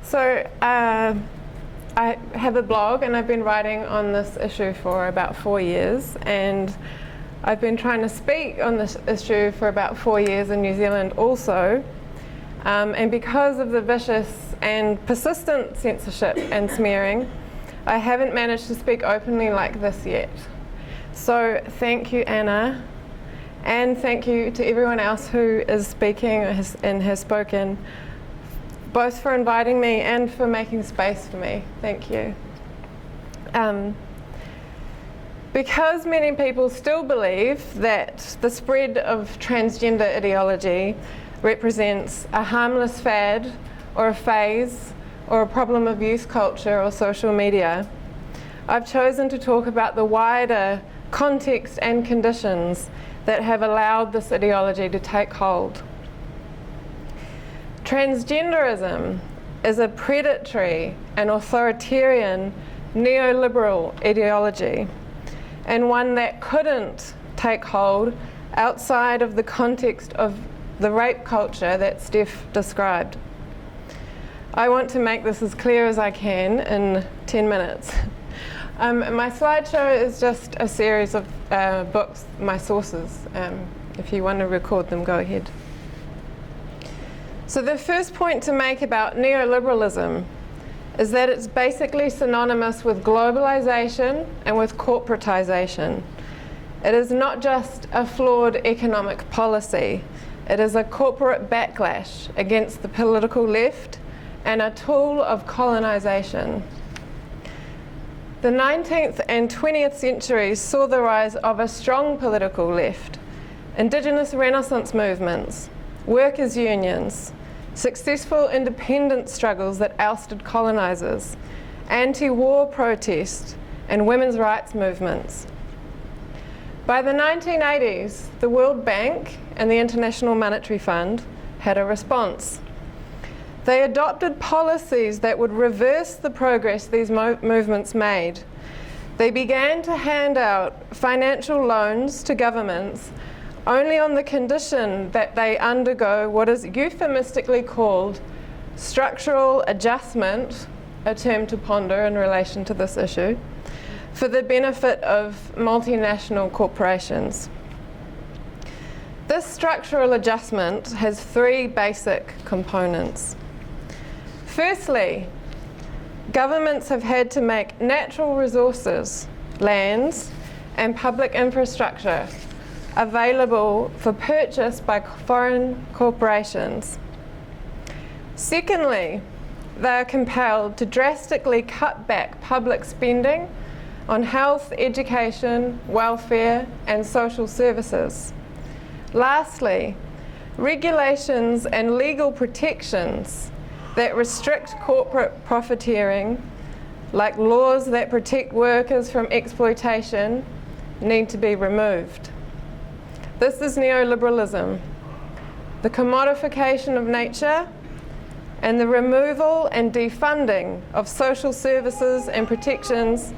So I have a blog, and I've been writing on this issue for about 4 years, and I've been trying to speak on this issue for about 4 years in New Zealand also, and because of the vicious and persistent censorship and smearing, I haven't managed to speak openly like this yet. So thank you, Anna, and thank you to everyone else who is speaking and has spoken, both for inviting me and for making space for me. Thank you. Because many people still believe that the spread of transgender ideology represents a harmless fad or a phase or a problem of youth culture or social media, I've chosen to talk about the wider context and conditions that have allowed this ideology to take hold. Transgenderism is a predatory and authoritarian neoliberal ideology, and one that couldn't take hold outside of the context of the rape culture that Steph described. I want to make this as clear as I can in 10 minutes. My slideshow is just a series of books, my sources. If you want to record them, go ahead. So the first point to make about neoliberalism is that it's basically synonymous with globalization and with corporatization. It is not just a flawed economic policy. It is a corporate backlash against the political left and a tool of colonization. The 19th and 20th centuries saw the rise of a strong political left, Indigenous Renaissance movements, workers' unions, successful independence struggles that ousted colonizers, anti-war protest, and women's rights movements. By the 1980s, the World Bank and the International Monetary Fund had a response. They adopted policies that would reverse the progress these movements made. They began to hand out financial loans to governments only on the condition that they undergo what is euphemistically called structural adjustment, a term to ponder in relation to this issue, for the benefit of multinational corporations. This structural adjustment has three basic components. Firstly, governments have had to make natural resources, lands, and public infrastructure available for purchase by foreign corporations. Secondly, they are compelled to drastically cut back public spending on health, education, welfare, and social services. Lastly, regulations and legal protections that restrict corporate profiteering, like laws that protect workers from exploitation, need to be removed. This is neoliberalism, the commodification of nature and the removal and defunding of social services and protections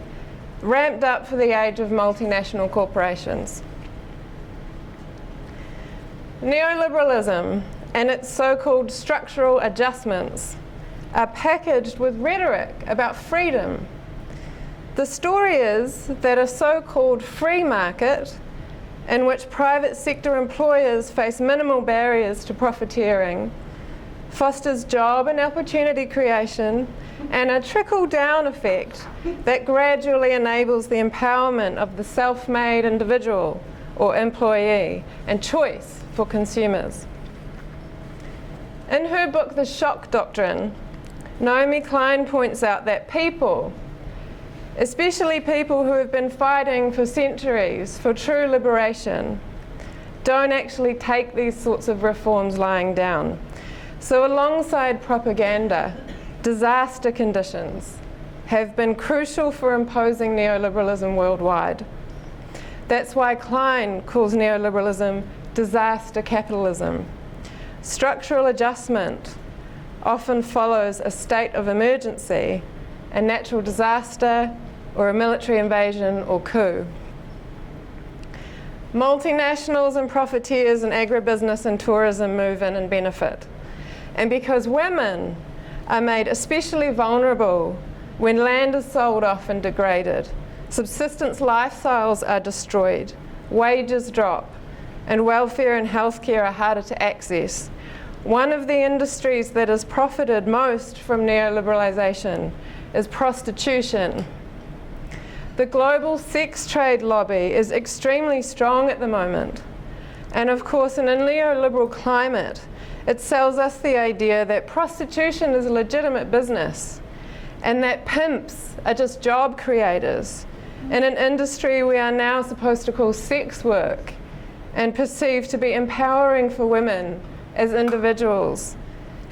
ramped up for the age of multinational corporations. Neoliberalism and its so-called structural adjustments are packaged with rhetoric about freedom. The story is that a so-called free market in which private sector employers face minimal barriers to profiteering fosters job and opportunity creation and a trickle-down effect that gradually enables the empowerment of the self-made individual or employee and choice for consumers. In her book, The Shock Doctrine, Naomi Klein points out that people, especially people who have been fighting for centuries for true liberation, don't actually take these sorts of reforms lying down. So alongside propaganda, disaster conditions have been crucial for imposing neoliberalism worldwide. That's why Klein calls neoliberalism disaster capitalism. Structural adjustment often follows a state of emergency, a natural disaster, or a military invasion or coup. Multinationals and profiteers in agribusiness and tourism move in and benefit. And because women are made especially vulnerable when land is sold off and degraded, subsistence lifestyles are destroyed, wages drop, and welfare and healthcare are harder to access. One of the industries that has profited most from neoliberalisation is prostitution. The global sex trade lobby is extremely strong at the moment. And of course, in a neoliberal climate, it sells us the idea that prostitution is a legitimate business and that pimps are just job creators in an industry we are now supposed to call sex work and perceived to be empowering for women as individuals,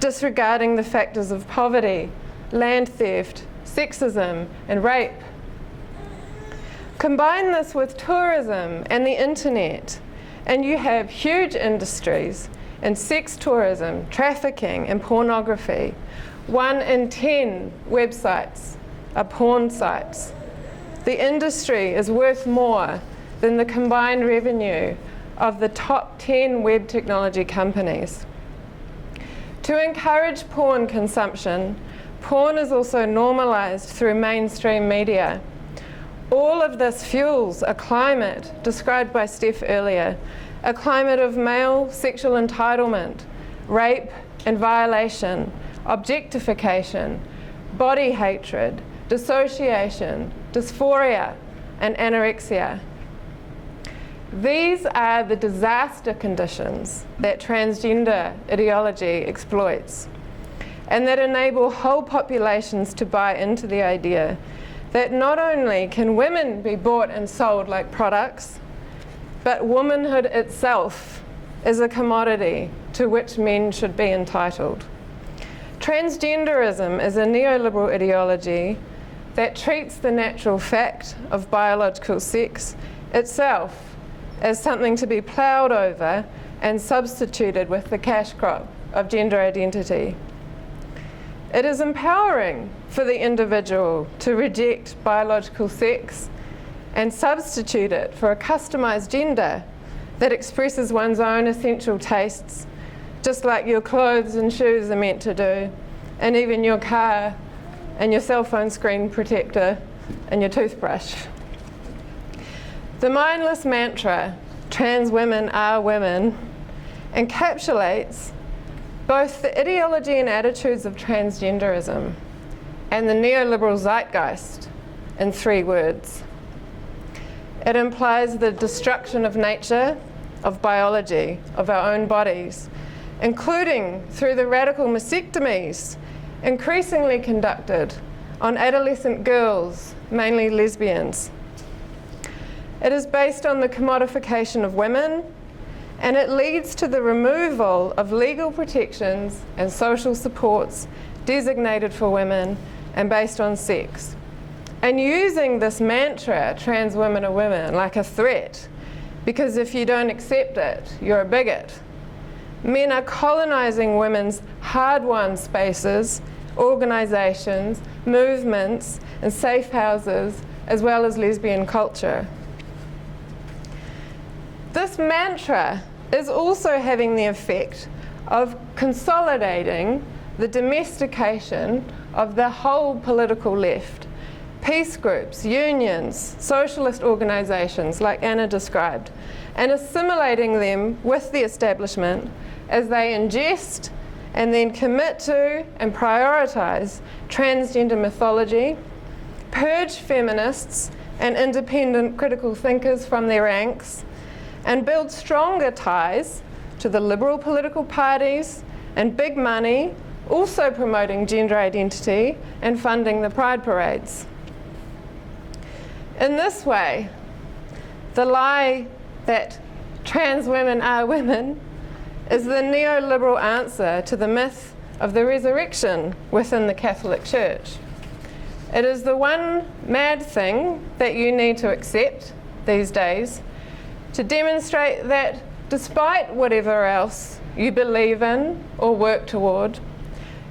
disregarding the factors of poverty, land theft, sexism, and rape. Combine this with tourism and the internet, and you have huge industries in sex tourism, trafficking, and pornography. 1 in 10 websites are porn sites. The industry is worth more than the combined revenue of the top 10 web technology companies. To encourage porn consumption, porn is also normalized through mainstream media. All of this fuels a climate described by Steph earlier, a climate of male sexual entitlement, rape and violation, objectification, body hatred, dissociation, dysphoria, and anorexia. These are the disaster conditions that transgender ideology exploits, and that enable whole populations to buy into the idea that not only can women be bought and sold like products, but womanhood itself is a commodity to which men should be entitled. Transgenderism is a neoliberal ideology that treats the natural fact of biological sex itself as something to be ploughed over and substituted with the cash crop of gender identity. It is empowering for the individual to reject biological sex and substitute it for a customized gender that expresses one's own essential tastes, just like your clothes and shoes are meant to do, and even your car and your cell phone screen protector and your toothbrush. The mindless mantra, trans women are women, encapsulates both the ideology and attitudes of transgenderism and the neoliberal zeitgeist in 3 words. It implies the destruction of nature, of biology, of our own bodies, including through the radical mastectomies increasingly conducted on adolescent girls, mainly lesbians. It is based on the commodification of women, and it leads to the removal of legal protections and social supports designated for women and based on sex. And using this mantra, trans women are women, like a threat, because if you don't accept it, you're a bigot. Men are colonizing women's hard-won spaces, organizations, movements, and safe houses, as well as lesbian culture. This mantra is also having the effect of consolidating the domestication of the whole political left. Peace groups, unions, socialist organizations like Anna described, and assimilating them with the establishment as they ingest and then commit to and prioritize transgender mythology, purge feminists and independent critical thinkers from their ranks, and build stronger ties to the liberal political parties and big money, also promoting gender identity and funding the pride parades. In this way, the lie that trans women are women is the neoliberal answer to the myth of the resurrection within the Catholic Church. It is the one mad thing that you need to accept these days to demonstrate that despite whatever else you believe in or work toward,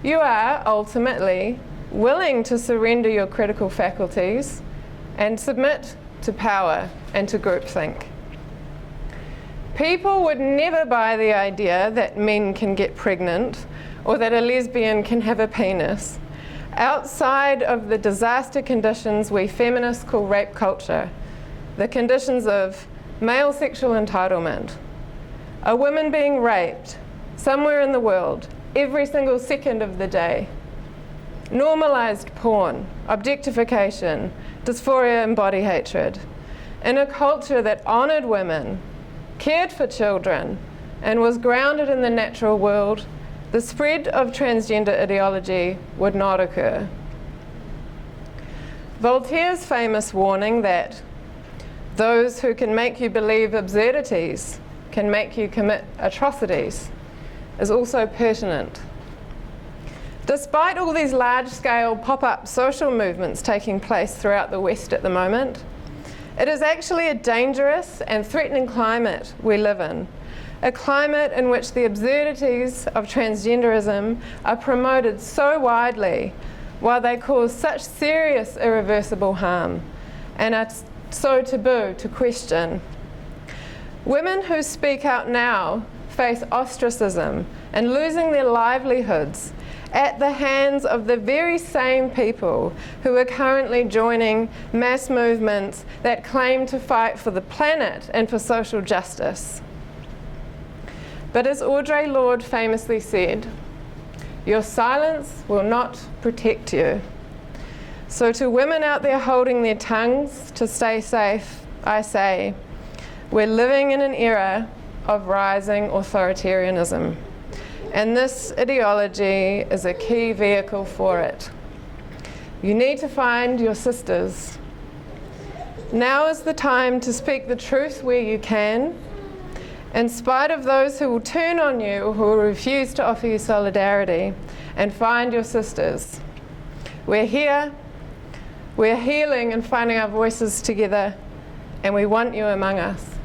you are ultimately willing to surrender your critical faculties and submit to power and to groupthink. People would never buy the idea that men can get pregnant or that a lesbian can have a penis, outside of the disaster conditions we feminists call rape culture, the conditions of male sexual entitlement, a woman being raped somewhere in the world every single second of the day, normalized porn, objectification, dysphoria and body hatred, in a culture that honored women, cared for children, and was grounded in the natural world, the spread of transgender ideology would not occur. Voltaire's famous warning that those who can make you believe absurdities can make you commit atrocities is also pertinent. Despite all these large-scale pop-up social movements taking place throughout the West at the moment, it is actually a dangerous and threatening climate we live in, a climate in which the absurdities of transgenderism are promoted so widely while they cause such serious irreversible harm and are so taboo to question. Women who speak out now face ostracism and losing their livelihoods at the hands of the very same people who are currently joining mass movements that claim to fight for the planet and for social justice. But as Audre Lorde famously said, your silence will not protect you. So to women out there holding their tongues to stay safe, I say, we're living in an era of rising authoritarianism, and this ideology is a key vehicle for it. You need to find your sisters. Now is the time to speak the truth where you can, in spite of those who will turn on you or who will refuse to offer you solidarity, and find your sisters. We're here, we're healing and finding our voices together, and we want you among us.